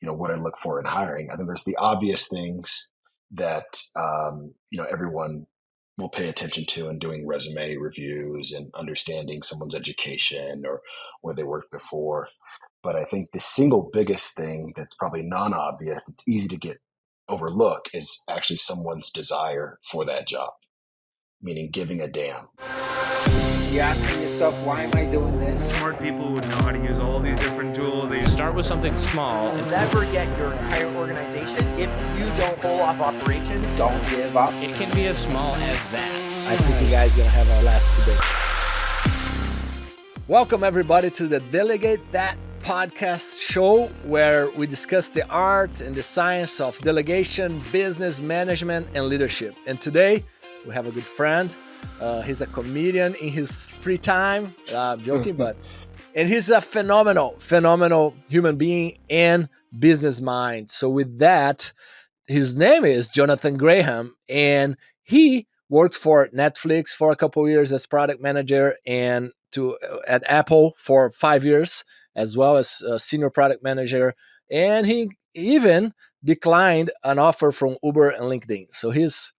what I look for in hiring. I think there's the obvious things that everyone will pay attention to in doing resume reviews and understanding someone's education or where they worked before. But I think the single biggest thing that's probably non-obvious, that's easy to get overlooked, is actually someone's desire for that job, meaning giving a damn. You're asking yourself, why am I doing this? Smart people would know how to use all these different tools. They Start with something small. You'll never get your entire organization if you don't pull off operations. Don't give up. It can be as small as that. I think you guys are going to have our last today. Welcome, everybody, to the Delegate That podcast show, where we discuss the art and the science of delegation, business management, and leadership. And today, we have a good friend. He's a comedian in his free time. I'm joking, and he's a phenomenal human being and business mind. So with that, his name is Jonathan Graham, and he worked for Netflix for a couple of years as product manager and at Apple for 5 years, as well as senior product manager. And he even declined an offer from Uber and LinkedIn. So he's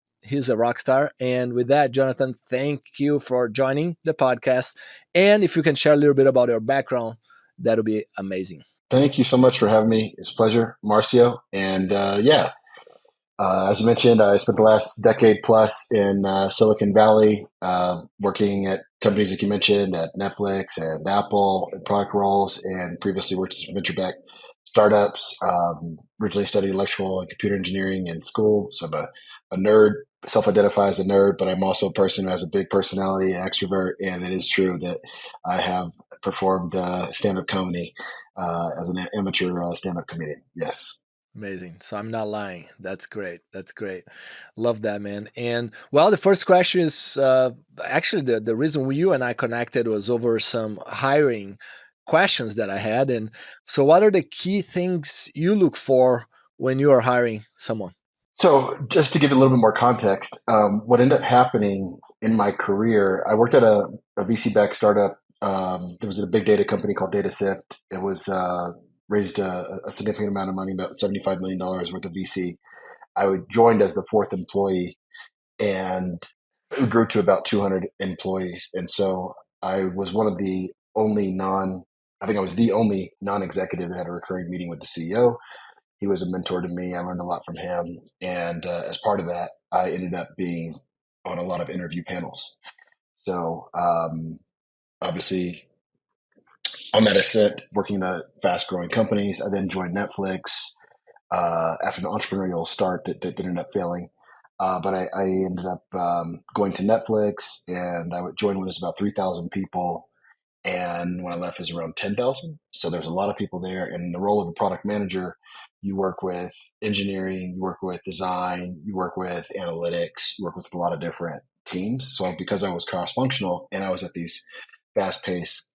a rock star. And with that, Jonathan, thank you for joining the podcast. And if you can share a little bit about your background, that would be amazing. Thank you so much for having me. It's a pleasure, Marcio. And as you mentioned, I spent the last decade plus in Silicon Valley, working at companies like you mentioned, at Netflix and Apple in product roles, and previously worked at venture-backed startups. Originally studied electrical and computer engineering in school, so I'm a nerd, self-identify as a nerd, but I'm also a person who has a big personality, an extrovert, and it is true that I have performed stand-up comedy as an amateur stand-up comedian. Yes. Amazing. So I'm not lying. That's great. Love that, man. And well, the first question is actually the reason you and I connected was over some hiring questions that I had. And so what are the key things you look for when you are hiring someone? So just to give it a little bit more context, what ended up happening in my career, I worked at a VC-backed startup. It was a big data company called Sift. It was raised a significant amount of money, about $75 million worth of VC. I joined as the fourth employee, and it grew to about 200 employees. And so I was one of the only I was the only non-executive that had a recurring meeting with the CEO. He was a mentor to me. I learned a lot from him. And as part of that, I ended up being on a lot of interview panels. So obviously, on that ascent, working at fast-growing companies, I then joined Netflix after an entrepreneurial start that ended up failing. But I ended up going to Netflix, and I joined when it was about 3,000 people. And when I left, it was around 10,000. So there's a lot of people there. And in the role of a product manager, you work with engineering, you work with design, you work with analytics, you work with a lot of different teams. So because I was cross-functional and I was at these fast-paced,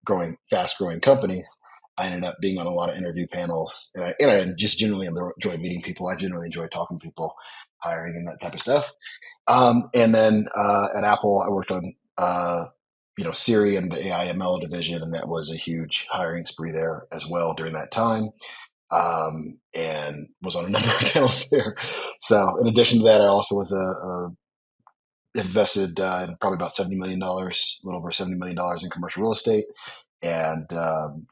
fast-growing companies, I ended up being on a lot of interview panels. And I just generally enjoy meeting people. I generally enjoy talking to people, hiring, and that type of stuff. And then at Apple, I worked on Siri and the AI ML division, and that was a huge hiring spree there as well during that time, and was on a number of panels there. So in addition to that, I also was invested in probably about $70 million, a little over $70 million in commercial real estate, and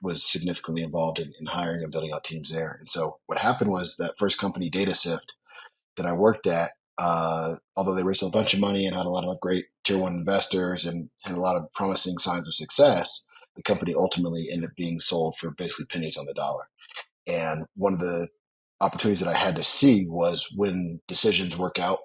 was significantly involved in hiring and building out teams there. And so what happened was that first company, Sift, that I worked at, although they raised a bunch of money and had a lot of great tier one investors and had a lot of promising signs of success, the company ultimately ended up being sold for basically pennies on the dollar. And one of the opportunities that I had to see was when decisions work out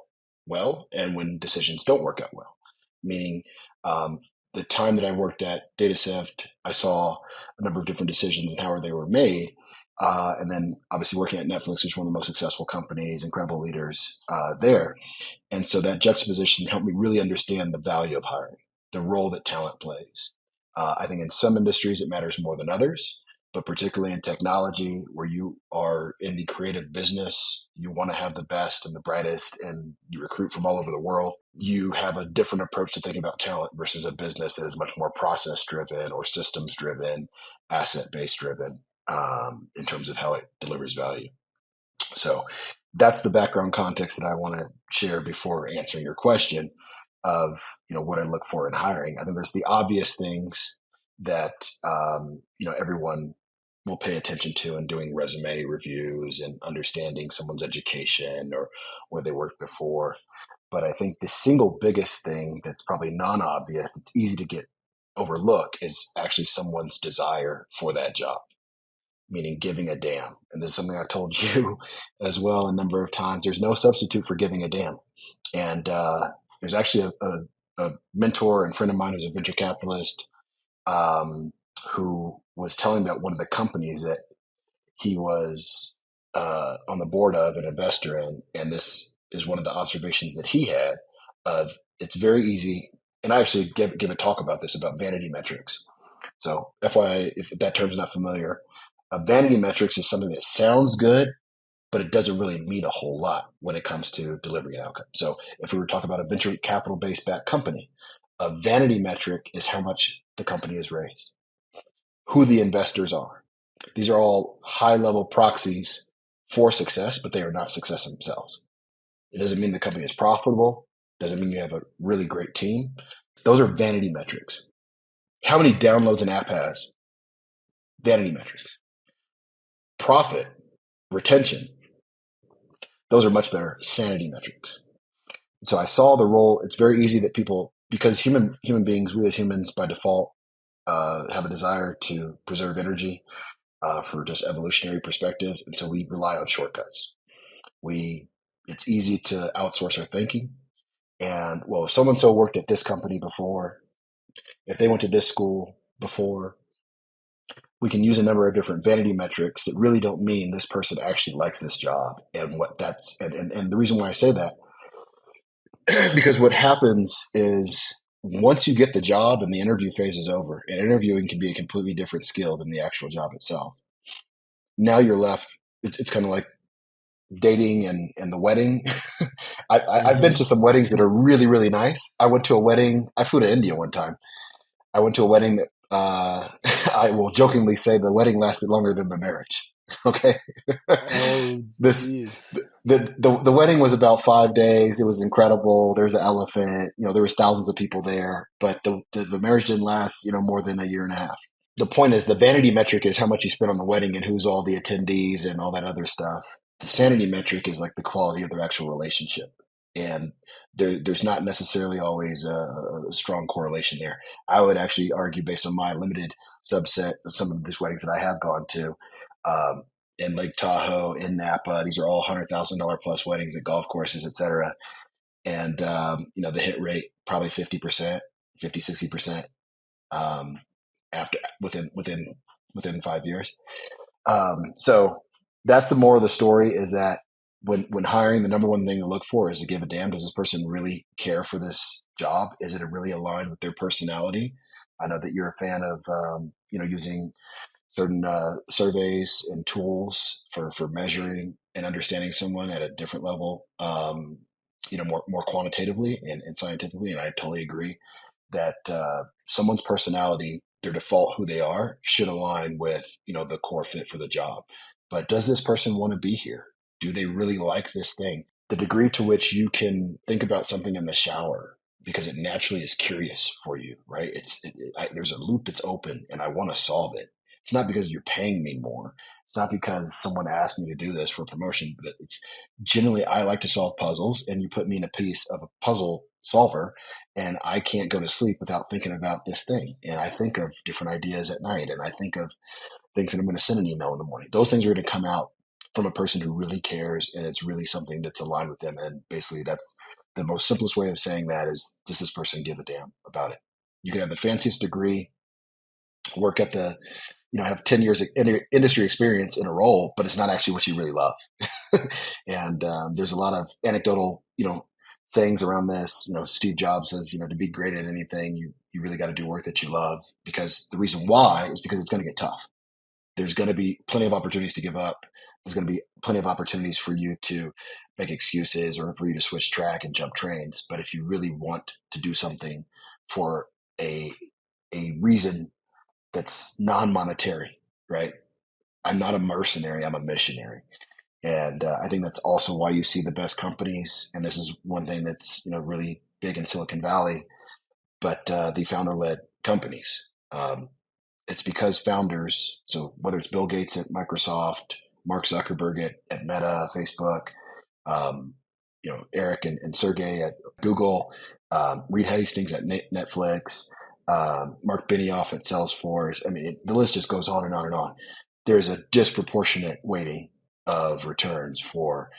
well and when decisions don't work out well. Meaning, the time that I worked at Sift, I saw a number of different decisions and how they were made. And then obviously working at Netflix, which is one of the most successful companies, incredible leaders there. And so that juxtaposition helped me really understand the value of hiring, the role that talent plays. I think in some industries it matters more than others, but particularly in technology, where you are in the creative business, you want to have the best and the brightest, and you recruit from all over the world. You have a different approach to thinking about talent versus a business that is much more process driven or systems driven, asset based driven. in terms of how it delivers value. So that's the background context that I want to share before answering your question of what I look for in hiring. I think there's the obvious things that everyone will pay attention to in doing resume reviews and understanding someone's education or where they worked before. But I think the single biggest thing that's probably non-obvious, that's easy to get overlooked, is actually someone's desire for that job, meaning giving a damn. And this is something I've told you as well a number of times. There's no substitute for giving a damn. And there's actually a mentor and friend of mine who's a venture capitalist, who was telling me about one of the companies that he was on the board of, an investor in. And this is one of the observations that he had of, it's very easy. And I actually give a talk about this, about vanity metrics. So FYI, if that term's not familiar, vanity metrics is something that sounds good, but it doesn't really mean a whole lot when it comes to delivering an outcome. So if we were talking about a venture capital based backed company, a vanity metric is how much the company has raised, who the investors are. These are all high level proxies for success, but they are not success themselves. It doesn't mean the company is profitable. Doesn't mean you have a really great team. Those are vanity metrics. How many downloads an app has? Vanity metrics. Profit, retention, those are much better sanity metrics. So I saw the role. It's very easy that people, because human beings, we as humans by default have a desire to preserve energy for just evolutionary perspectives, and so we rely on shortcuts. It's easy to outsource our thinking. And well, if so and so worked at this company before, if they went to this school before, we can use a number of different vanity metrics that really don't mean this person actually likes this job. And and the reason why I say that, because what happens is once you get the job and the interview phase is over, and interviewing can be a completely different skill than the actual job itself. Now you're left, it's kind of like dating and the wedding. I've been to some weddings that are really, really nice. I went to a wedding, I flew to India one time. I went to a wedding that I will jokingly say the wedding lasted longer than the marriage. Okay. Oh, this jeez. the wedding was about 5 days. It was incredible. There's an elephant, there was thousands of people there, but the marriage didn't last, more than a year and a half. The point is, the vanity metric is how much you spent on the wedding and who's all the attendees and all that other stuff. The sanity metric is like the quality of their actual relationship. And there's not necessarily always a strong correlation there. I would actually argue, based on my limited subset of some of these weddings that I have gone to, in Lake Tahoe, in Napa, these are all $100,000 plus weddings at golf courses, et cetera. And, the hit rate, probably 50%, 50, 60%, after within 5 years. So that's the moral of the story, is that when hiring, the number one thing to look for is to give a damn. Does this person really care for this job? Is it really aligned with their personality? I know that you're a fan of, using certain surveys and tools for measuring and understanding someone at a different level, more quantitatively and scientifically. And I totally agree that someone's personality, their default who they are, should align with the core fit for the job. But does this person want to be here? Do they really like this thing? The degree to which you can think about something in the shower because it naturally is curious for you, right? There's a loop that's open and I want to solve it. It's not because you're paying me more. It's not because someone asked me to do this for promotion, but it's generally, I like to solve puzzles, and you put me in a piece of a puzzle solver and I can't go to sleep without thinking about this thing. And I think of different ideas at night, and I think of things that I'm going to send an email in the morning. Those things are going to come out from a person who really cares, and it's really something that's aligned with them. And basically, that's the most simplest way of saying that is, does this person give a damn about it? You can have the fanciest degree, work at have 10 years of industry experience in a role, but it's not actually what you really love. And there's a lot of anecdotal, sayings around this. Steve Jobs says, to be great at anything, you really got to do work that you love, because the reason why is because it's going to get tough. There's going to be plenty of opportunities to give up. There's going to be plenty of opportunities for you to make excuses or for you to switch track and jump trains. But if you really want to do something for a reason that's non-monetary, right? I'm not a mercenary, I'm a missionary. And I think that's also why you see the best companies. And this is one thing that's, really big in Silicon Valley, but the founder-led companies. It's because founders, so whether it's Bill Gates at Microsoft, Mark Zuckerberg at Meta, Facebook, um, Eric and Sergey at Google, Reed Hastings at Netflix, Mark Benioff at Salesforce. I mean, the list just goes on and on and on. There's a disproportionate weighting of returns for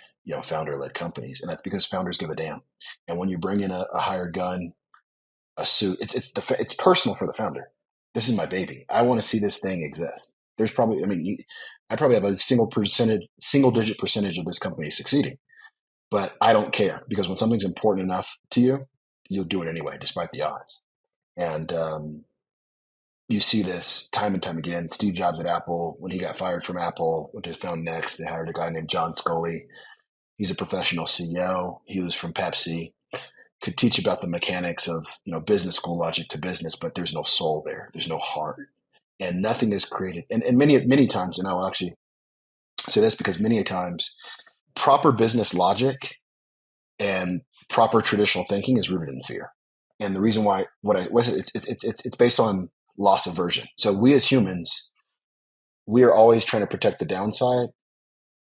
founder-led companies, and that's because founders give a damn. And when you bring in a hired gun, a suit, it's personal for the founder. This is my baby. I want to see this thing exist. There's probably, I probably have a single digit percentage of this company succeeding, but I don't care because when something's important enough to you, you'll do it anyway, despite the odds. And you see this time and time again. Steve Jobs at Apple, when he got fired from Apple, what they found next, they hired a guy named John Scully. He's a professional CEO. He was from Pepsi. Could teach about the mechanics of business school logic to business, but there's no soul there. There's no heart, and nothing is created. And many times, and I'll actually say this because many times, proper business logic and proper traditional thinking is rooted in fear. And the reason why it's based on loss aversion. So we as humans, we are always trying to protect the downside.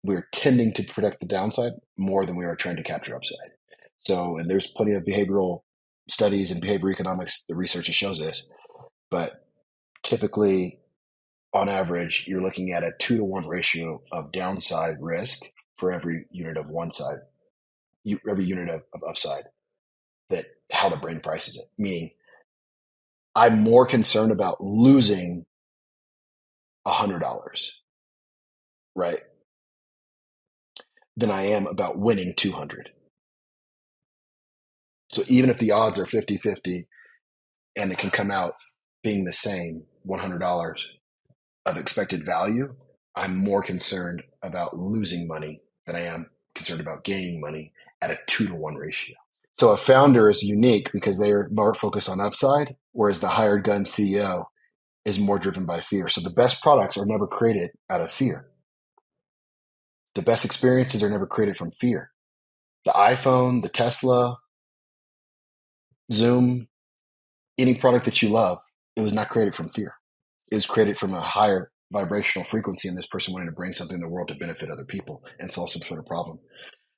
We're tending to protect the downside more than we are trying to capture upside. So, and there's plenty of behavioral studies and behavior economics, the research that shows this, but typically on average, you're looking at a 2-to-1 ratio of downside risk for every unit of every unit of upside, that how the brain prices it. Meaning I'm more concerned about losing $100, right, than I am about winning 200. So even if the odds are 50-50 and it can come out being the same, $100 of expected value, I'm more concerned about losing money than I am concerned about gaining money at a 2-to-1 ratio. So a founder is unique because they're more focused on upside, whereas the hired gun CEO is more driven by fear. So the best products are never created out of fear. The best experiences are never created from fear. The iPhone, the Tesla, Zoom, any product that you love, it was not created from fear. It was created from a higher vibrational frequency, and this person wanted to bring something in the world to benefit other people and solve some sort of problem.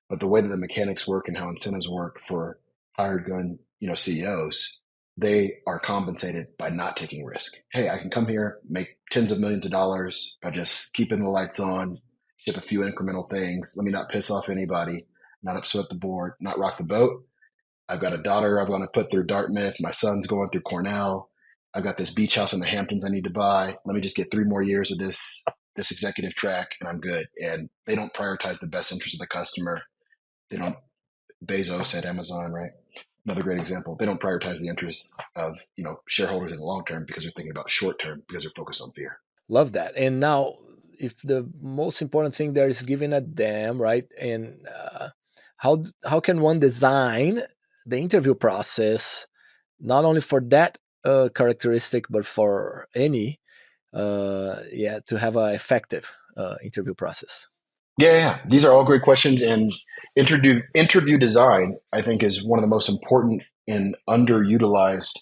But the way that the mechanics work and how incentives work for hired gun, CEOs, they are compensated by not taking risk. Hey, I can come here, make tens of millions of dollars by just keeping the lights on, ship a few incremental things. Let me not piss off anybody, not upset the board, not rock the boat. I've got a daughter I want to put through Dartmouth. My son's going through Cornell. I've got this beach house in the Hamptons I need to buy. Let me just get 3 more years of this executive track and I'm good. And they don't prioritize the best interest of the customer. They don't. Bezos at Amazon, right? Another great example. They don't prioritize the interests of shareholders in the long term because they're thinking about short term because they're focused on fear. Love that. And now, if the most important thing there is giving a damn, right? And how can one design the interview process not only for that characteristic but for any, to have an effective interview process? Yeah. These are all great questions. And interview design, I think, is one of the most important and underutilized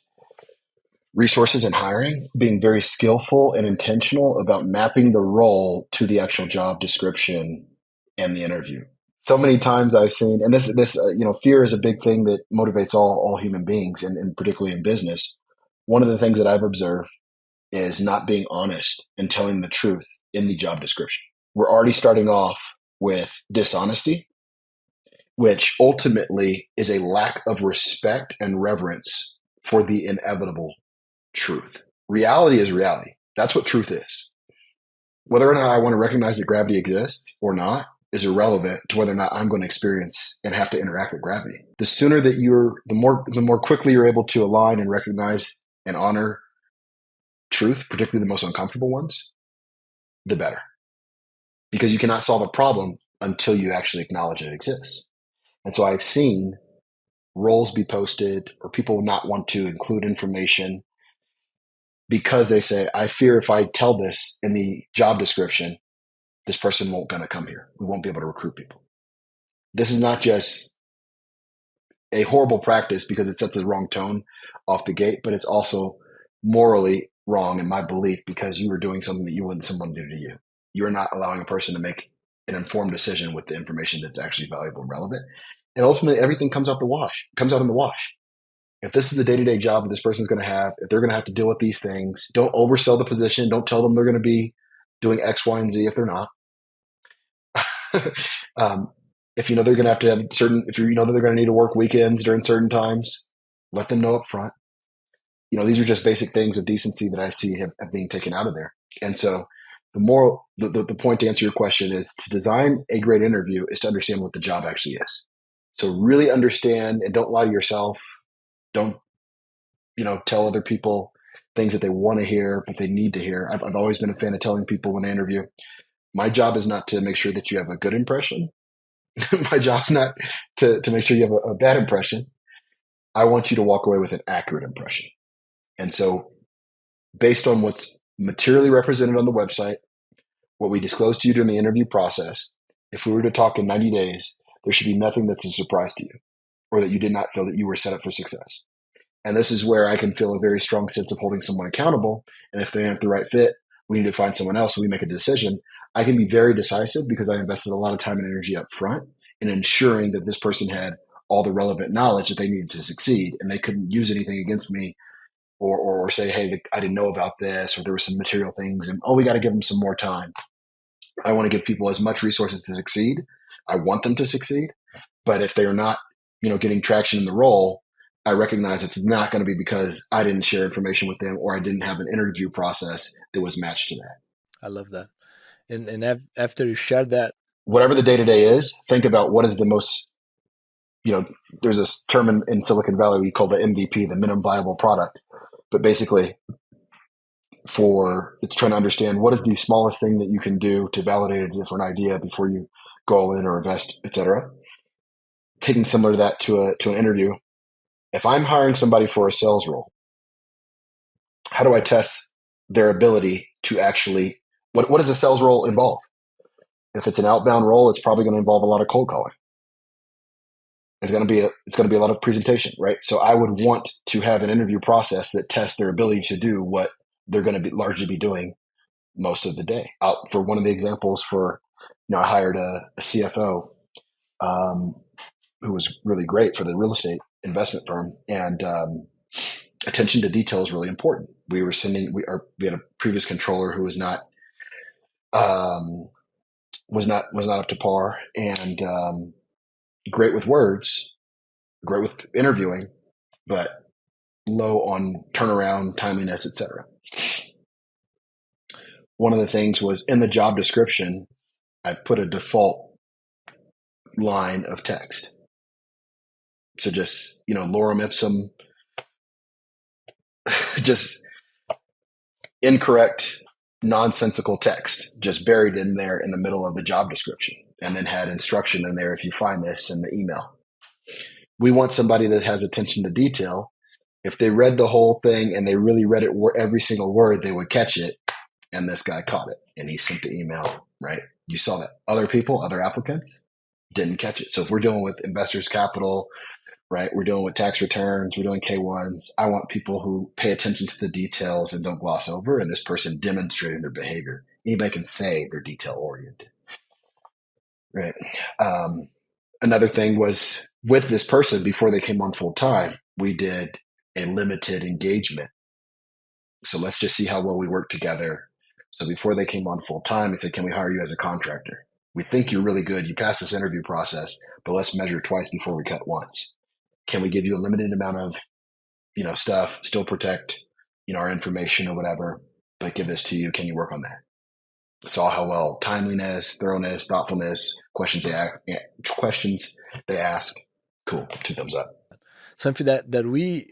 resources in hiring, being very skillful and intentional about mapping the role to the actual job description and the interview. So many times I've seen, and this fear is a big thing that motivates all human beings, and particularly in business. One of the things that I've observed is not being honest and telling the truth in the job description. We're already starting off with dishonesty, which ultimately is a lack of respect and reverence for the inevitable truth. Reality is reality. That's what truth is. Whether or not I want to recognize that gravity exists or not is irrelevant to whether or not I'm going to experience and have to interact with gravity. The sooner that the more quickly you're able to align and recognize and honor truth, particularly the most uncomfortable ones, the better. Because you cannot solve a problem until you actually acknowledge it exists. And so I've seen roles be posted or people not want to include information because they say, I fear if I tell this in the job description, this person won't gonna come here. We won't be able to recruit people. This is not just a horrible practice because it sets the wrong tone off the gate, but it's also morally wrong in my belief because you are doing something that you wouldn't someone do to you. You're not allowing a person to make an informed decision with the information that's actually valuable and relevant. And ultimately everything comes out in the wash. If this is the day-to-day job that this person's going to have, if they're going to have to deal with these things, don't oversell the position. Don't tell them they're going to be doing X, Y, and Z if they're not. um, if you know they're going to have certain, if you know that they're going to need to work weekends during certain times, let them know up front. These are just basic things of decency that I see have being taken out of there. And so the point to answer your question is to design a great interview is to understand what the job actually is. So really understand and don't lie to yourself. Don't, tell other people things that they want to hear, but they need to hear. I've always been a fan of telling people when they interview, my job is not to make sure that you have a good impression. My job's not to make sure you have a bad impression. I want you to walk away with an accurate impression. And so based on what's materially represented on the website, what we disclose to you during the interview process, if we were to talk in 90 days, there should be nothing that's a surprise to you or that you did not feel that you were set up for success. And this is where I can feel a very strong sense of holding someone accountable. And if they aren't the right fit, we need to find someone else. So we make a decision. I can be very decisive because I invested a lot of time and energy up front in ensuring that this person had all the relevant knowledge that they needed to succeed. And they couldn't use anything against me or say, hey, I didn't know about this, or there were some material things. And, we got to give them some more time. I want to give people as much resources to succeed. I want them to succeed. But if they're not, getting traction in the role, I recognize it's not going to be because I didn't share information with them or I didn't have an interview process that was matched to that. I love that. And after you shared that, whatever the day to day is, think about what is the most, there's this term in Silicon Valley we call the MVP, the minimum viable product. But basically, it's trying to understand what is the smallest thing that you can do to validate a different idea before you go all in or invest, etc. Taking similar to that to an interview. If I'm hiring somebody for a sales role, how do I test their ability to actually, what does a sales role involve? If it's an outbound role, it's probably going to involve a lot of cold calling. It's going to be a lot of presentation, right? So I would want to have an interview process that tests their ability to do what they're going to be largely be doing most of the day. For one of the examples I hired a CFO who was really great for the real estate investment firm, and attention to detail is really important. We had a previous controller who was not up to par, and great with words, great with interviewing, but low on turnaround, timeliness, etc. One of the things was in the job description, I put a default line of text. So just, lorem ipsum, just incorrect, nonsensical text just buried in there in the middle of the job description, and then had instruction in there if you find this in the email. We want somebody that has attention to detail. If they read the whole thing and they really read it, every single word, they would catch it. And this guy caught it and he sent the email, right? You saw that. Other applicants didn't catch it. So if we're dealing with investors' capital, right? We're dealing with tax returns, we're doing K1s. I want people who pay attention to the details and don't gloss over. And this person demonstrating their behavior. Anybody can say they're detail oriented, right? Another thing was with this person before they came on full time, we did a limited engagement. So let's just see how well we work together. So before they came on full time, we said, can we hire you as a contractor? We think you're really good. You passed this interview process, but let's measure twice before we cut once. Can we give you a limited amount of, stuff, still protect, our information or whatever, but give this to you. Can you work on that? Saw how well timeliness, thoroughness, thoughtfulness, questions they ask. Cool. 2 thumbs up. something that we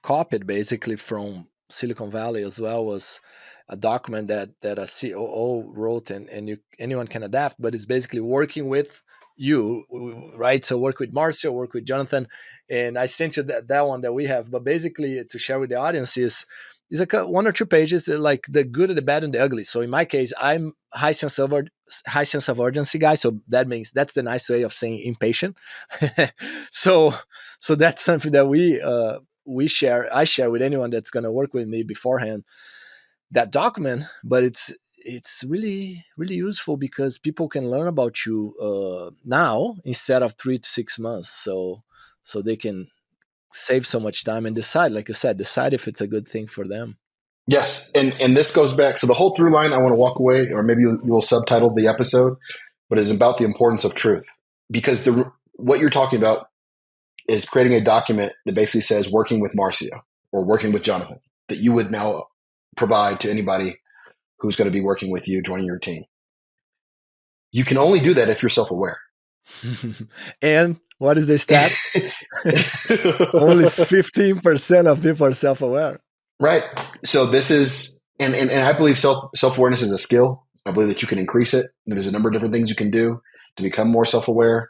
copied basically from Silicon Valley as well was a document that a COO wrote, and anyone can adapt, but it's basically working with you, right? So work with Marcio, work with Jonathan, and I sent you that one that we have. But basically, to share with the audience is It's like 1 or 2 pages, like the good, the bad, and the ugly. So in my case, I'm high sense of urgency guy. So that means that's the nice way of saying impatient. so so that's something that we share. I share with anyone that's gonna work with me beforehand that document. But it's really useful because people can learn about you now instead of 3 to 6 months. So they can save so much time and decide, like you said, decide if it's a good thing for them. Yes, and this goes back. So the whole through line, I want to walk away, or maybe you'll subtitle the episode, but is about the importance of truth, because what you're talking about is creating a document that basically says working with Marcio or working with Jonathan that you would now provide to anybody who's going to be working with you, joining your team. You can only do that if you're self-aware. And what is the stat? Only 15% of people are self-aware. Right. So this is, and I believe self-awareness is a skill. I believe that you can increase it. There's a number of different things you can do to become more self-aware,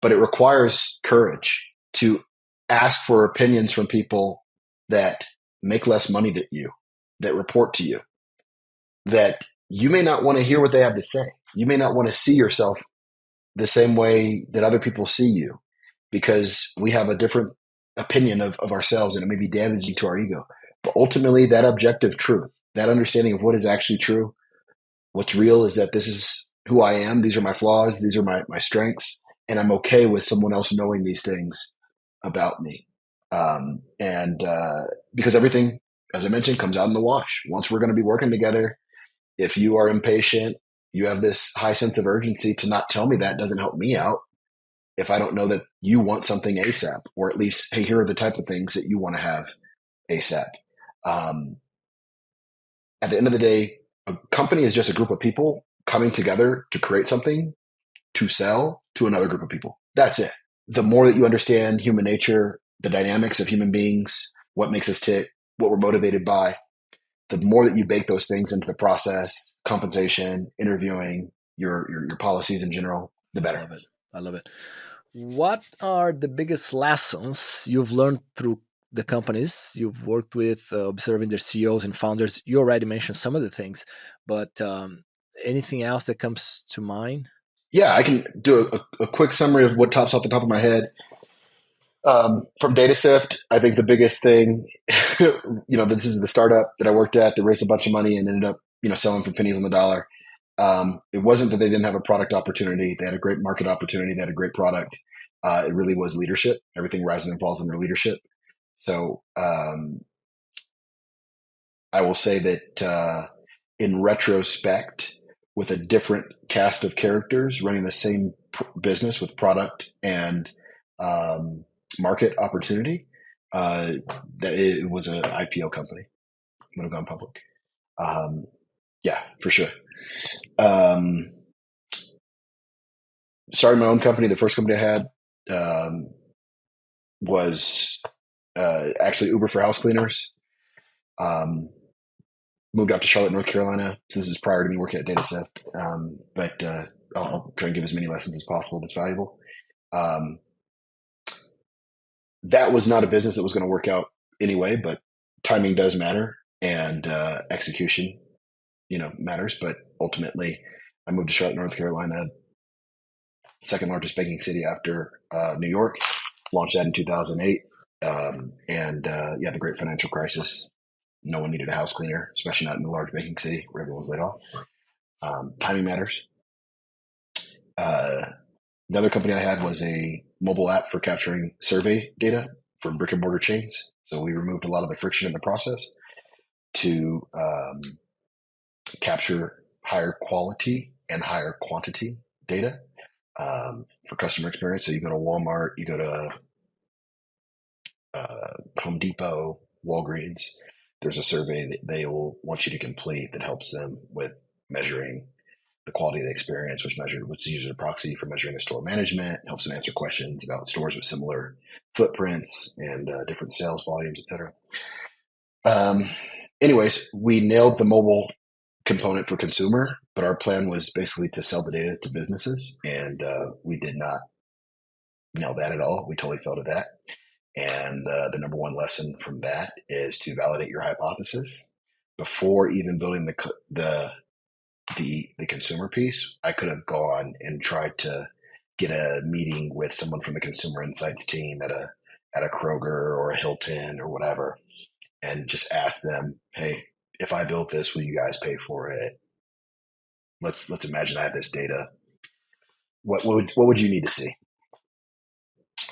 but it requires courage to ask for opinions from people that make less money than you, that report to you, that you may not want to hear what they have to say. You may not want to see yourself the same way that other people see you, because we have a different opinion of ourselves, and it may be damaging to our ego. But ultimately, that objective truth, that understanding of what is actually true, what's real, is that this is who I am. These are my flaws. These are my strengths. And I'm okay with someone else knowing these things about me. And because everything, as I mentioned, comes out in the wash. Once we're going to be working together, if you are impatient, you have this high sense of urgency to not tell me that doesn't help me out. If I don't know that you want something ASAP, or at least, hey, here are the type of things that you want to have ASAP. At the end of the day, a company is just a group of people coming together to create something to sell to another group of people. That's it. The more that you understand human nature, the dynamics of human beings, what makes us tick, what we're motivated by, the more that you bake those things into the process, compensation, interviewing, your policies in general, the better. I love it. I love it. What are the biggest lessons you've learned through the companies you've worked with, observing their CEOs and founders? You already mentioned some of the things, but anything else that comes to mind? Yeah, I can do a quick summary of what tops off the top of my head. From DataSift, I think the biggest thing, this is the startup that I worked at that raised a bunch of money and ended up, selling for pennies on the dollar. It wasn't that they didn't have a product opportunity. They had a great market opportunity. They had a great product. It really was leadership. Everything rises and falls under leadership. So I will say that in retrospect, with a different cast of characters running the same business with product and market opportunity, that it was an IPO company, would have gone public. Yeah, for sure. Starting my own company, the first company I had was actually Uber for house cleaners. Moved out to Charlotte, North Carolina. So this is prior to me working at DataSift. But I'll try and give as many lessons as possible that's valuable. That was not a business that was going to work out anyway, but timing does matter, and execution, matters. But ultimately, I moved to Charlotte, North Carolina, second largest banking city after New York. Launched that in 2008, and the great financial crisis. No one needed a house cleaner, especially not in a large banking city where everyone was laid off. Timing matters. The other company I had was a mobile app for capturing survey data from brick and mortar chains. So we removed a lot of the friction in the process to capture higher quality and higher quantity data for customer experience. So you go to Walmart, you go to Home Depot, Walgreens, there's a survey that they will want you to complete that helps them with measuring the quality of the experience, which uses a proxy for measuring the store management, helps them answer questions about stores with similar footprints and different sales volumes, etc. Anyways, we nailed the mobile component for consumer, but our plan was basically to sell the data to businesses, and we did not nail that at all. We totally failed at that. And the number one lesson from that is to validate your hypothesis before even building the consumer piece. I could have gone and tried to get a meeting with someone from the consumer insights team at a Kroger or a Hilton or whatever, and just ask them, "Hey, if I built this, will you guys pay for it? Let's imagine I have this data. What would you need to see?"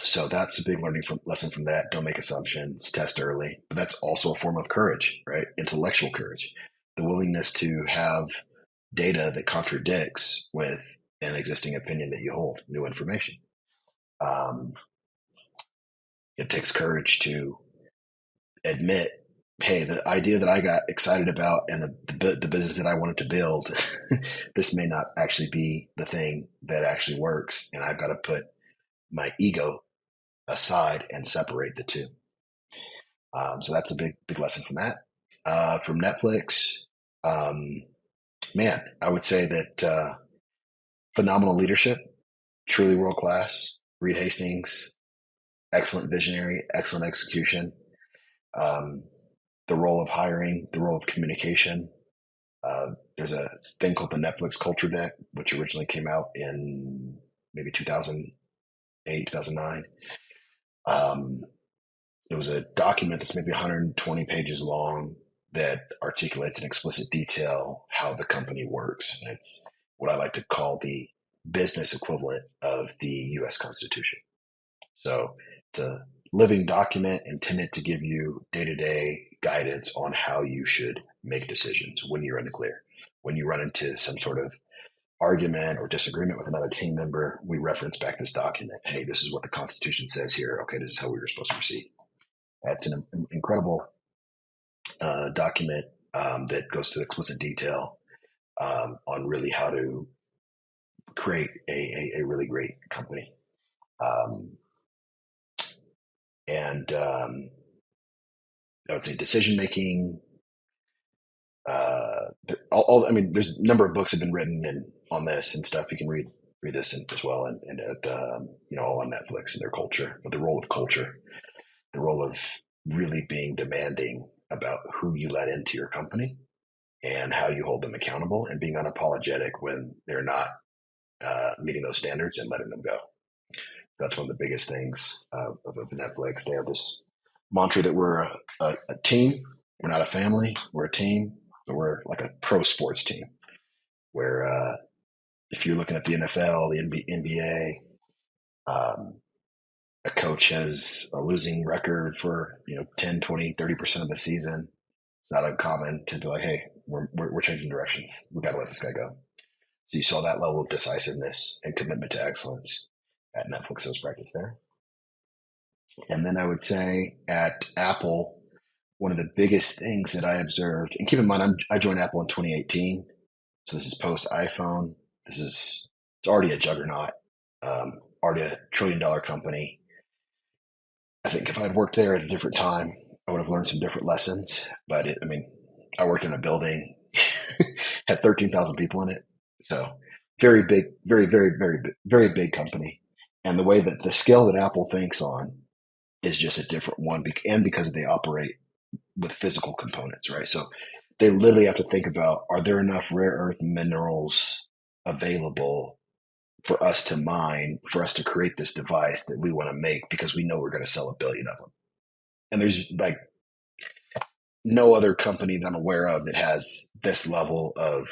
So that's a big lesson from that. Don't make assumptions, test early. But that's also a form of courage, right? Intellectual courage, the willingness to have data that contradicts with an existing opinion that you hold, new information. Um, it takes courage to admit, hey, the idea that I got excited about and the business that I wanted to build, this may not actually be the thing that actually works. And I've got to put my ego aside and separate the two. So that's a big lesson from that. From Netflix, um, man, I would say that phenomenal leadership, truly world class. Reed Hastings, excellent visionary, excellent execution. Um, the role of hiring, the role of communication. There's a thing called the Netflix Culture Deck, which originally came out in maybe 2008, 2009. It was a document that's maybe 120 pages long that articulates in explicit detail how the company works. And it's what I like to call the business equivalent of the US Constitution. So it's a living document intended to give you day-to-day guidance on how you should make decisions when you're in the clear. When you run into some sort of argument or disagreement with another team member, we reference back this document. Hey, this is what the Constitution says here. Okay, this is how we were supposed to proceed. It's an incredible document that goes to explicit detail on really how to create a really great company. And I would say decision making. I mean, there's a number of books have been written on this and stuff. You can read this as well, and all on Netflix and their culture. But the role of culture, the role of really being demanding about who you let into your company and how you hold them accountable, and being unapologetic when they're not meeting those standards and letting them go. That's one of the biggest things of Netflix. They have this mantra that we're a team. We're not a family. We're a team, but we're like a pro sports team where if you're looking at the NFL, the NBA, a coach has a losing record for 10, 20, 30% of the season. It's not uncommon to be like, hey, we're changing directions. We got to let this guy go. So you saw that level of decisiveness and commitment to excellence at Netflix. That was practiced there. And then I would say at Apple, one of the biggest things that I observed, and keep in mind, I joined Apple in 2018. So this is post iPhone. It's already a juggernaut, already a $1 trillion company. I think if I'd worked there at a different time, I would have learned some different lessons. But I worked in a building, had 13,000 people in it. So very big, very, very, very, very big company. And the way that the scale that Apple thinks on is just a different one. And because they operate with physical components, right? So they literally have to think about, are there enough rare earth minerals available for us to mine, for us to create this device that we want to make because we know we're going to sell 1 billion of them. And there's like no other company that I'm aware of that has this level of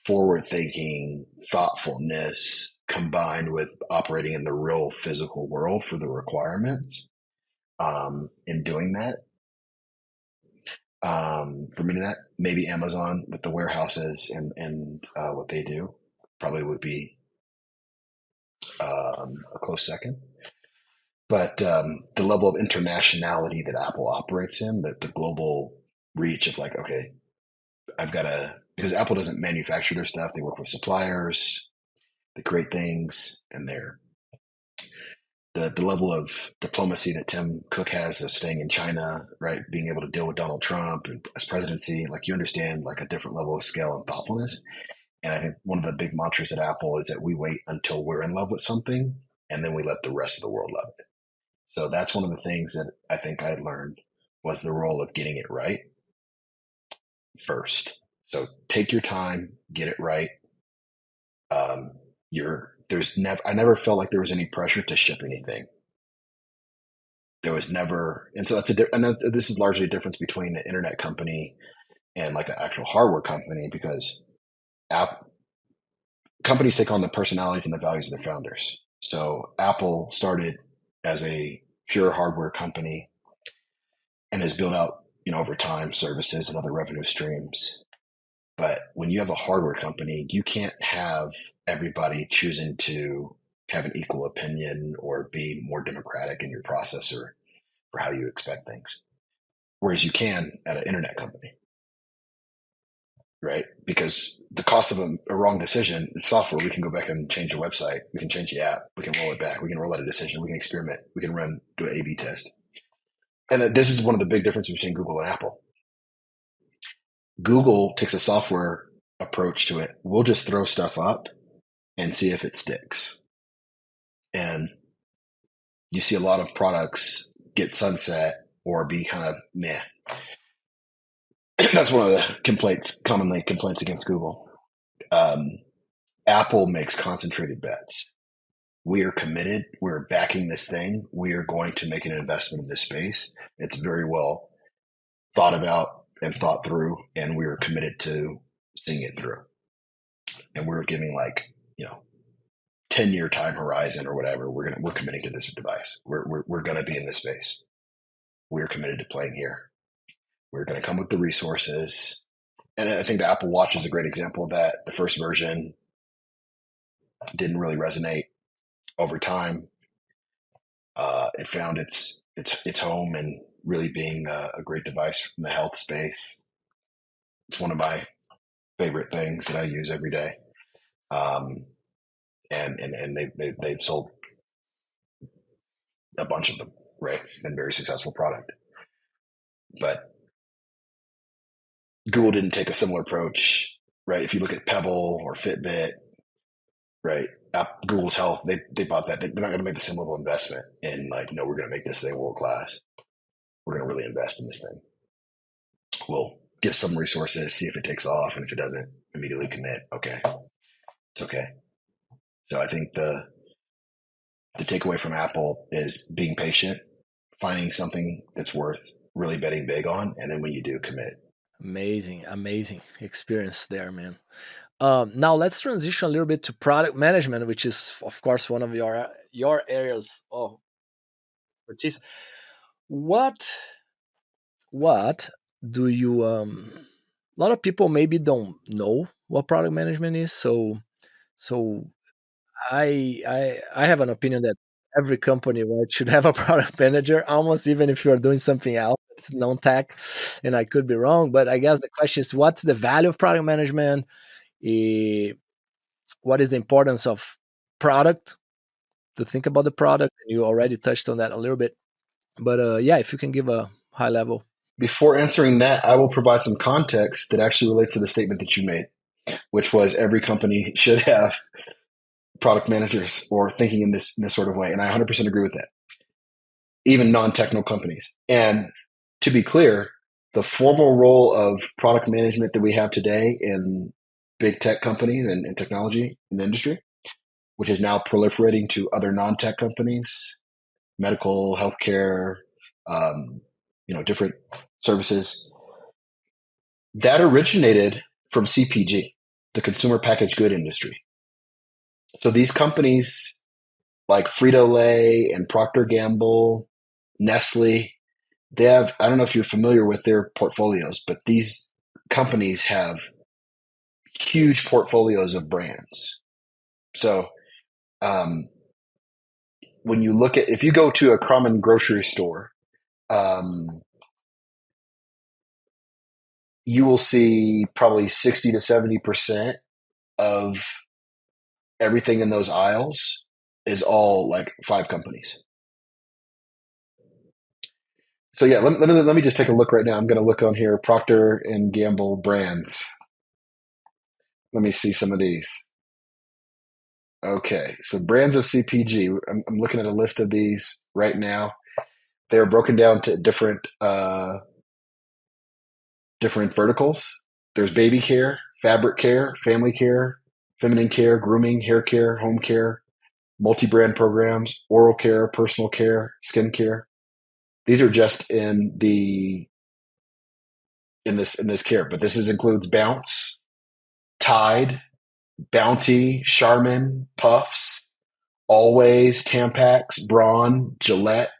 forward thinking, thoughtfulness combined with operating in the real physical world for the requirements in doing that. For me, that maybe Amazon with the warehouses and what they do probably would be a close second. But the level of internationality that Apple operates in, the global reach of like, okay, I've got because Apple doesn't manufacture their stuff. They work with suppliers, they create things, and the level of diplomacy that Tim Cook has of staying in China, right? Being able to deal with Donald Trump and his presidency, like you understand like a different level of scale and thoughtfulness. And I think one of the big mantras at Apple is that we wait until we're in love with something and then we let the rest of the world love it. So that's one of the things that I think I learned was the role of getting it right first. So take your time, get it right. I never felt like there was any pressure to ship anything. There was never, and so this is largely a difference between an internet company and like an actual hardware company because app companies take on the personalities and the values of their founders. So Apple started as a pure hardware company and has built out, over time services and other revenue streams. But when you have a hardware company, you can't have everybody choosing to have an equal opinion or be more democratic in your process or for how you expect things. Whereas you can at an internet company, right? Because the cost of a wrong decision, the software, we can go back and change the website. We can change the app. We can roll it back. We can roll out a decision. We can experiment. We can do an A/B test. And this is one of the big differences between Google and Apple. Google takes a software approach to it. We'll just throw stuff up and see if it sticks. And you see a lot of products get sunset or be kind of meh. That's one of the commonly complaints against Google. Apple makes concentrated bets. We are committed. We're backing this thing. We are going to make an investment in this space. It's very well thought about and thought through, and we are committed to seeing it through. And we're giving 10-year time horizon or whatever. We're committing to this device. We're going to be in this space. We're committed to playing here. We're going to come with the resources. And I think the Apple Watch is a great example of that. The first version didn't really resonate. Over time, it found its home and really being a great device in the health space. It's one of my favorite things that I use every day. And they've sold a bunch of them, right? And very successful product. But Google didn't take a similar approach, right? If you look at Pebble or Fitbit, right? Google's Health, they bought that. They're not going to make the same level of investment in no, we're going to make this thing world class. We're going to really invest in this thing. We'll give some resources, see if it takes off, and if it doesn't, immediately commit. Okay, it's okay. So I think the takeaway from Apple is being patient, finding something that's worth really betting big on, and then when you do, commit. Amazing experience there, man. Now let's transition a little bit to product management, which is, of course, one of your areas of expertise. What do you? A lot of people maybe don't know what product management is, so I have an opinion that every company, right, should have a product manager, almost even if you are doing something else that's non-tech, and I could be wrong, but I guess the question is, what's the value of product management? Eh, what is the importance of product, to think about the product? And you already touched on that a little bit, but yeah, if you can give a high level. Before answering that, I will provide some context that actually relates to the statement that you made, which was every company should have product managers or thinking in this sort of way. And I 100% agree with that, even non-technical companies. And to be clear, the formal role of product management that we have today in big tech companies and technology in the industry, which is now proliferating to other non-tech companies, medical, healthcare, different services, that originated from CPG, the consumer packaged good industry. So these companies like Frito-Lay and Procter Gamble, Nestle, they have, I don't know if you're familiar with their portfolios, but these companies have huge portfolios of brands. So when you look at, if you go to a common grocery store, you will see probably 60 to 70% of everything in those aisles is all like 5 companies. So yeah, let me just take a look right now. I'm going to look on here, Procter and Gamble brands. Let me see some of these. Okay, so brands of CPG. I'm looking at a list of these right now. They're broken down to different verticals. There's baby care, fabric care, family care, feminine care, grooming, hair care, home care, multi-brand programs, oral care, personal care, skin care. These are just in this care, but includes Bounce, Tide, Bounty, Charmin, Puffs, Always, Tampax, Braun, Gillette,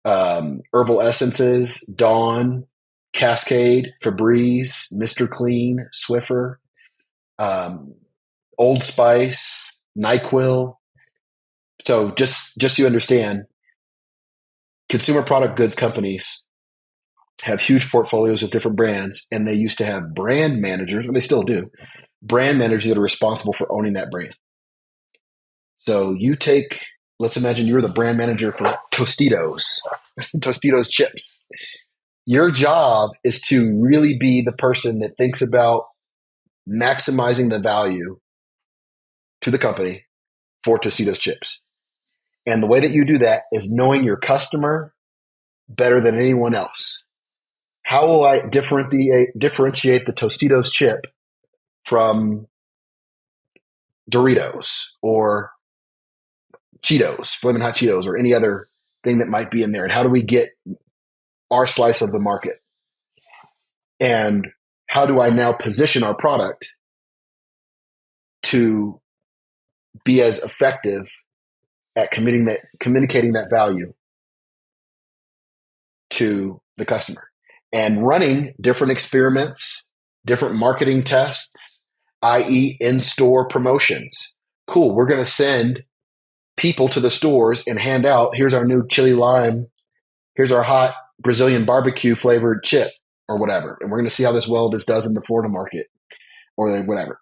Herbal Essences, Dawn, Cascade, Febreze, Mr. Clean, Swiffer, um, Old Spice, NyQuil. So just so you understand, consumer product goods companies have huge portfolios of different brands, and they used to have brand managers, or they still do, brand managers that are responsible for owning that brand. So let's imagine you're the brand manager for Tostitos, Tostitos chips. Your job is to really be the person that thinks about maximizing the value to the company for Tostitos chips. And the way that you do that is knowing your customer better than anyone else. How will I differentiate the Tostitos chip from Doritos or Cheetos, Flamin' Hot Cheetos, or any other thing that might be in there? And how do we get our slice of the market? And how do I now position our product to be as effective at communicating that value to the customer? And running different experiments, different marketing tests, i.e. in-store promotions. Cool, we're going to send people to the stores and hand out, here's our new chili lime, here's our hot Brazilian barbecue flavored chip or whatever. And we're going to see how this does in the Florida market or whatever.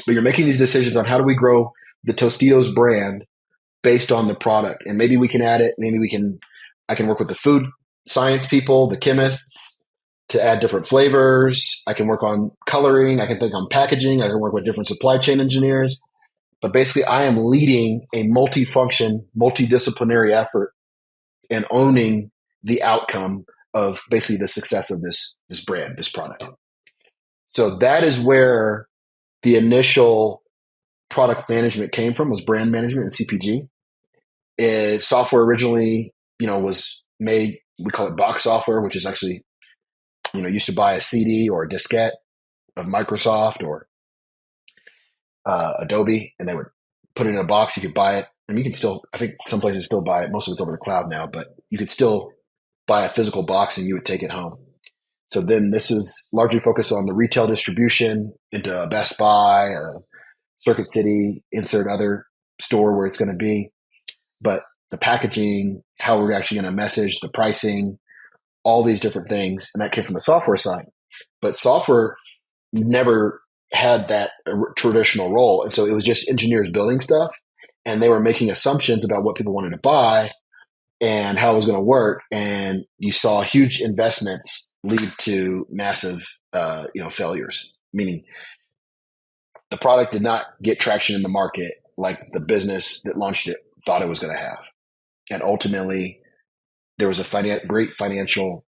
But you're making these decisions on how do we grow the Tostitos brand based on the product. And maybe we can add it. I can work with the food science people, the chemists, to add different flavors. I can work on coloring. I can think on packaging. I can work with different supply chain engineers. But basically, I am leading a multifunction, multidisciplinary effort and owning the outcome of basically the success of this brand, this product. So that is where the initial product management came from, was brand management and CPG. Software originally, was made, we call it box software, which is actually, used to buy a CD or a diskette of Microsoft or Adobe, and they would put it in a box. You could buy it. I mean, you can still, I think some places still buy it. Most of it's over the cloud now, but you could still buy a physical box and you would take it home. So then this is largely focused on the retail distribution into Best Buy, Circuit City, insert other store where it's going to be. But the packaging, how we're actually going to message, the pricing, all these different things. And that came from the software side. But software never had that traditional role. And so it was just engineers building stuff, and they were making assumptions about what people wanted to buy and how it was going to work. And you saw huge investments lead to massive, failures, meaning the product did not get traction in the market like the business that launched it thought it was going to have. And ultimately, there was a great financial,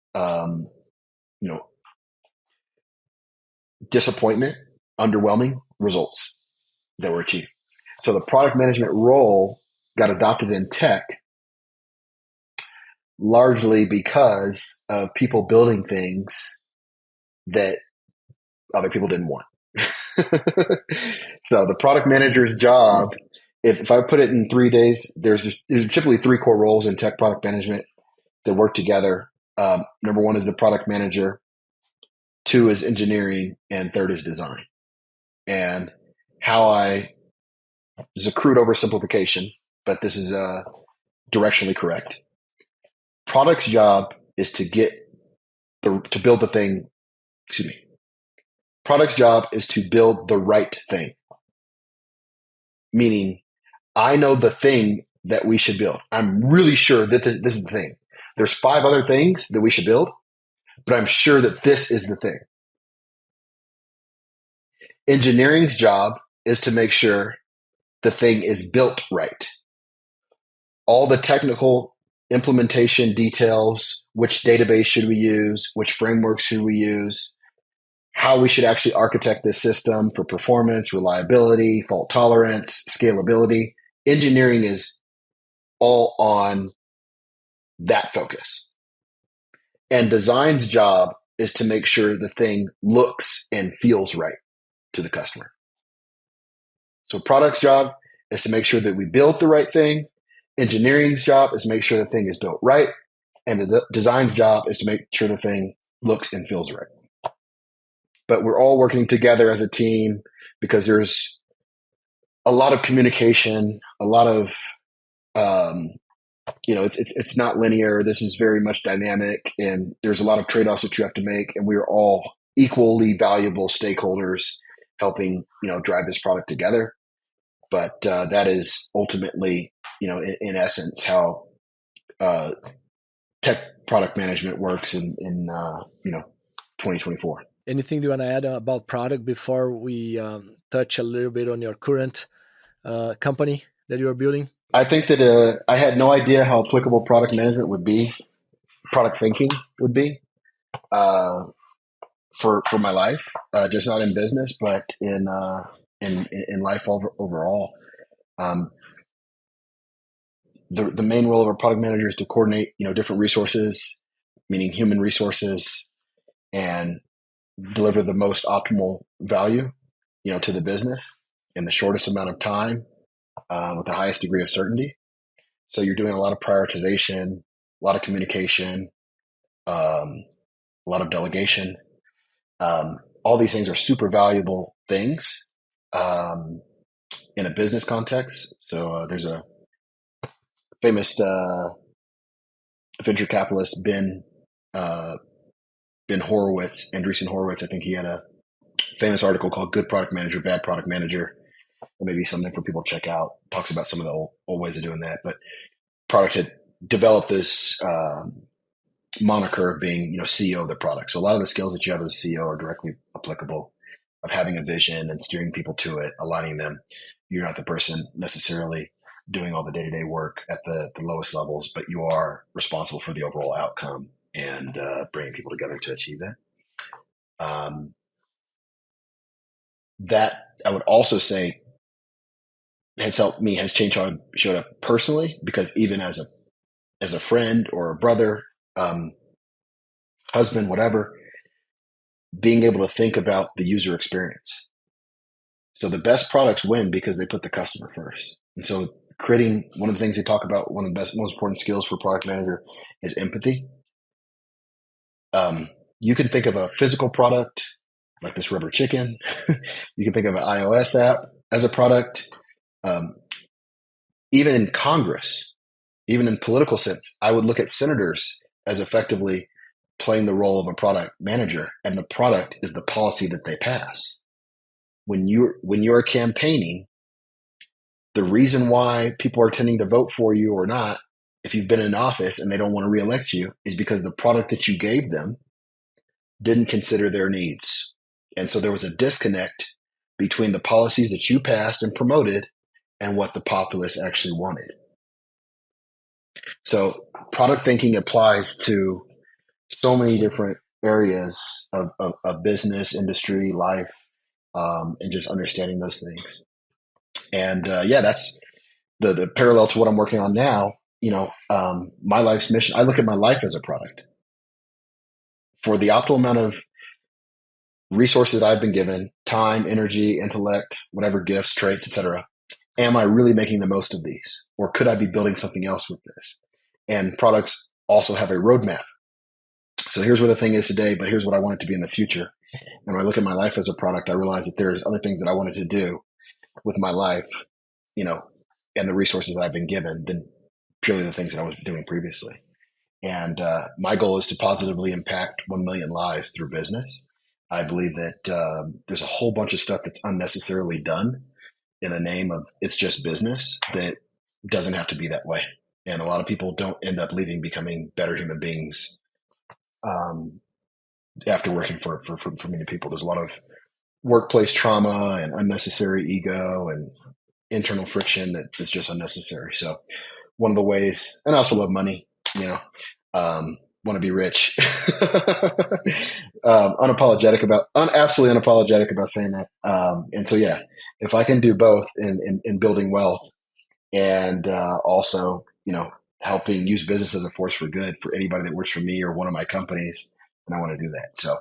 disappointment, underwhelming results that were achieved. So the product management role got adopted in tech largely because of people building things that other people didn't want. So the product manager's job, if I put it in 3 days, there's typically 3 core roles in tech product management that work together. Number 1 is the product manager, 2 is engineering, and 3rd is design. And this is a crude oversimplification, but this is directionally correct. Product's job is to build the thing. Excuse me. Product's job is to build the right thing. Meaning, I know the thing that we should build. I'm really sure that this is the thing. There's 5 other things that we should build, but I'm sure that this is the thing. Engineering's job is to make sure the thing is built right. All the technical implementation details, which database should we use, which frameworks should we use, how we should actually architect this system for performance, reliability, fault tolerance, scalability. Engineering is all on that focus. And design's job is to make sure the thing looks and feels right to the customer. So product's job is to make sure that we build the right thing. Engineering's job is to make sure the thing is built right. And the design's job is to make sure the thing looks and feels right. But we're all working together as a team because there's a lot of communication, a lot of, it's not linear. This is very much dynamic, and there's a lot of trade-offs that you have to make. And we're all equally valuable stakeholders helping, drive this product together. But that is ultimately, in essence, how tech product management works in 2024. Anything you want to add about product before we touch a little bit on your current company that you are building? I think that I had no idea how applicable product management would be, product thinking would be for my life, just not in business, but in life overall. The main role of a product manager is to coordinate, different resources, meaning human resources, and deliver the most optimal value, to the business in the shortest amount of time, with the highest degree of certainty. So you're doing a lot of prioritization, a lot of communication, a lot of delegation. All these things are super valuable things in a business context. So there's a famous venture capitalist, Ben Horowitz, Andreessen Horowitz. I think he had a famous article called "Good Product Manager, Bad Product Manager." It may be something for people to check out. Talks about some of the old ways of doing that. But product had developed this moniker of being, CEO of the product. So a lot of the skills that you have as a CEO are directly applicable, of having a vision and steering people to it, aligning them. You're not the person necessarily doing all the day-to-day work at the lowest levels, but you are responsible for the overall outcome and bringing people together to achieve that. That I would also say has helped me, has changed how I showed up personally, because even as a friend or a brother, husband, whatever, being able to think about the user experience. So the best products win because they put the customer first. And so creating, one of the things they talk about, one of the most important skills for product manager is empathy. You can think of a physical product like this rubber chicken. You can think of an iOS app as a product. Even in Congress, even in political sense, I would look at senators as effectively playing the role of a product manager, and the product is the policy that they pass. When you're campaigning, the reason why people are tending to vote for you or not, if you've been in office and they don't want to reelect you, is because the product that you gave them didn't consider their needs. And so there was a disconnect between the policies that you passed and promoted and what the populace actually wanted. So product thinking applies to so many different areas of business, industry, life, and just understanding those things. And that's the parallel to what I'm working on now. My life's mission, I look at my life as a product. For the optimal amount of resources that I've been given, time, energy, intellect, whatever gifts, traits, etc., am I really making the most of these? Or could I be building something else with this? And products also have a roadmap. So here's where the thing is today, but here's what I want it to be in the future. And when I look at my life as a product, I realize that there's other things that I wanted to do with my life, and the resources that I've been given than purely the things that I was doing previously. And my goal is to positively impact 1 million lives through business. I believe that there's a whole bunch of stuff that's unnecessarily done in the name of it's just business that doesn't have to be that way. And a lot of people don't end up becoming better human beings after working for many people. There's a lot of workplace trauma and unnecessary ego and internal friction that is just unnecessary. So one of the ways, and I also love money. you know, want to be rich. Absolutely unapologetic about saying that. And so, yeah, if I can do both in building wealth and also, helping use business as a force for good for anybody that works for me or one of my companies, then I want to do that. So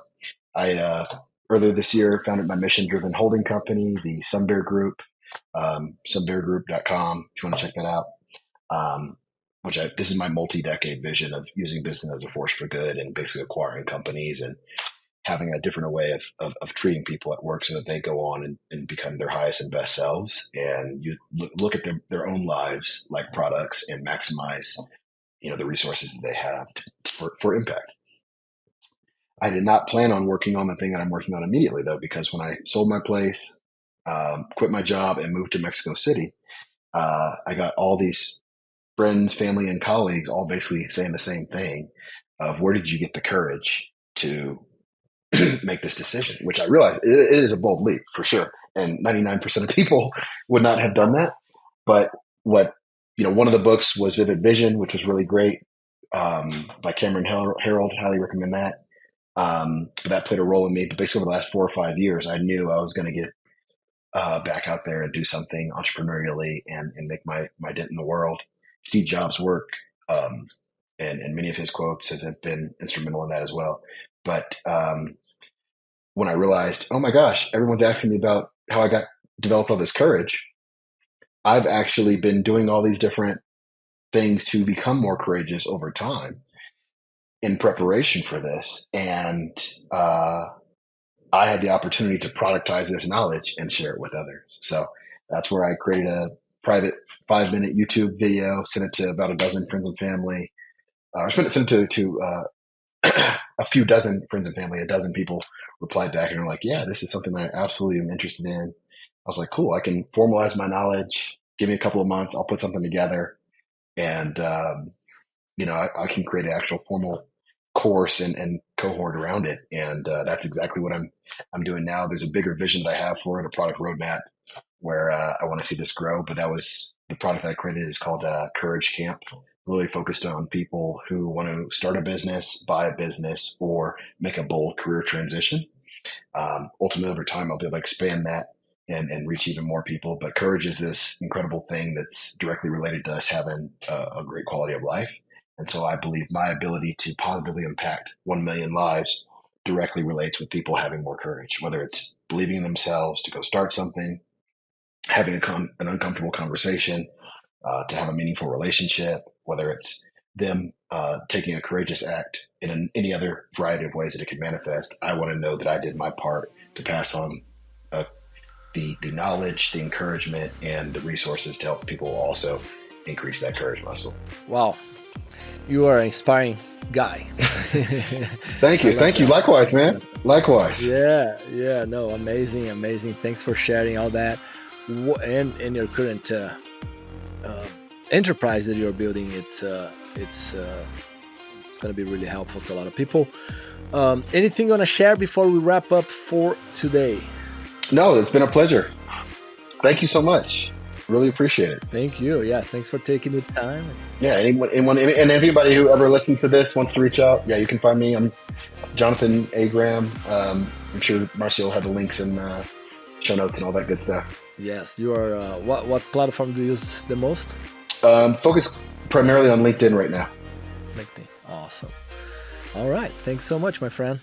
I, earlier this year, founded my mission-driven holding company, the Sun Bear Group, sunbeargroup.com, if you want to check that out. This is my multi-decade vision of using business as a force for good and basically acquiring companies and having a different way of treating people at work so that they go on and become their highest and best selves. And you look at their own lives like products and maximize, the resources that they have for impact. I did not plan on working on the thing that I'm working on immediately, though, because when I sold my place, quit my job, and moved to Mexico City, I got all these friends, family, and colleagues all basically saying the same thing of where did you get the courage to make this decision, which I realize it is a bold leap for sure. And 99% of people would not have done that. But one of the books was Vivid Vision, which was really great, by Cameron Herold. Highly recommend that. That played a role in me. But basically over the last 4 or 5 years, I knew I was going to get back out there and do something entrepreneurially and make my dent in the world. Steve Jobs' work and many of his quotes have been instrumental in that as well. But when I realized, oh my gosh, everyone's asking me about how I developed all this courage, I've actually been doing all these different things to become more courageous over time in preparation for this. And I had the opportunity to productize this knowledge and share it with others. So that's where I created a private 5-minute YouTube video, sent it to about a dozen friends and family. I sent it to a few dozen friends and family. A dozen people replied back and were like, yeah, this is something I absolutely am interested in. I was like, cool, I can formalize my knowledge. Give me a couple of months. I'll put something together. And, I can create an actual formal course and cohort around it. And that's exactly what I'm doing now. There's a bigger vision that I have for it, a product roadmap where I want to see this grow. But that was the product that I created is called Courage Camp, really focused on people who want to start a business, buy a business, or make a bold career transition. Ultimately, over time, I'll be able to expand that and reach even more people. But courage is this incredible thing that's directly related to us having a great quality of life. And so I believe my ability to positively impact 1 million lives directly relates with people having more courage, whether it's believing in themselves to go start something, having an uncomfortable conversation, to have a meaningful relationship, whether it's them taking a courageous act in any other variety of ways that it could manifest. I want to know that I did my part to pass on the knowledge, the encouragement, and the resources to help people also increase that courage muscle. Wow. You are an inspiring guy. Thank you. Thank you. Likewise, man. Likewise. Yeah. No, amazing. Thanks for sharing all that. And in your current enterprise that you're building, it's going to be really helpful to a lot of people. Anything you want to share before we wrap up for today? No, it's been a pleasure. Thank you so much. Really appreciate it. Thank you. Yeah, thanks for taking the time. Yeah, anyone, and anybody who ever listens to this wants to reach out, yeah, you can find me. I'm Jonathan A. Graham. I'm sure Marcio will have the links in show notes and all that good stuff. Yes, you are. What platform do you use the most? Focus primarily on LinkedIn right now. LinkedIn. Awesome. All right. Thanks so much, my friend.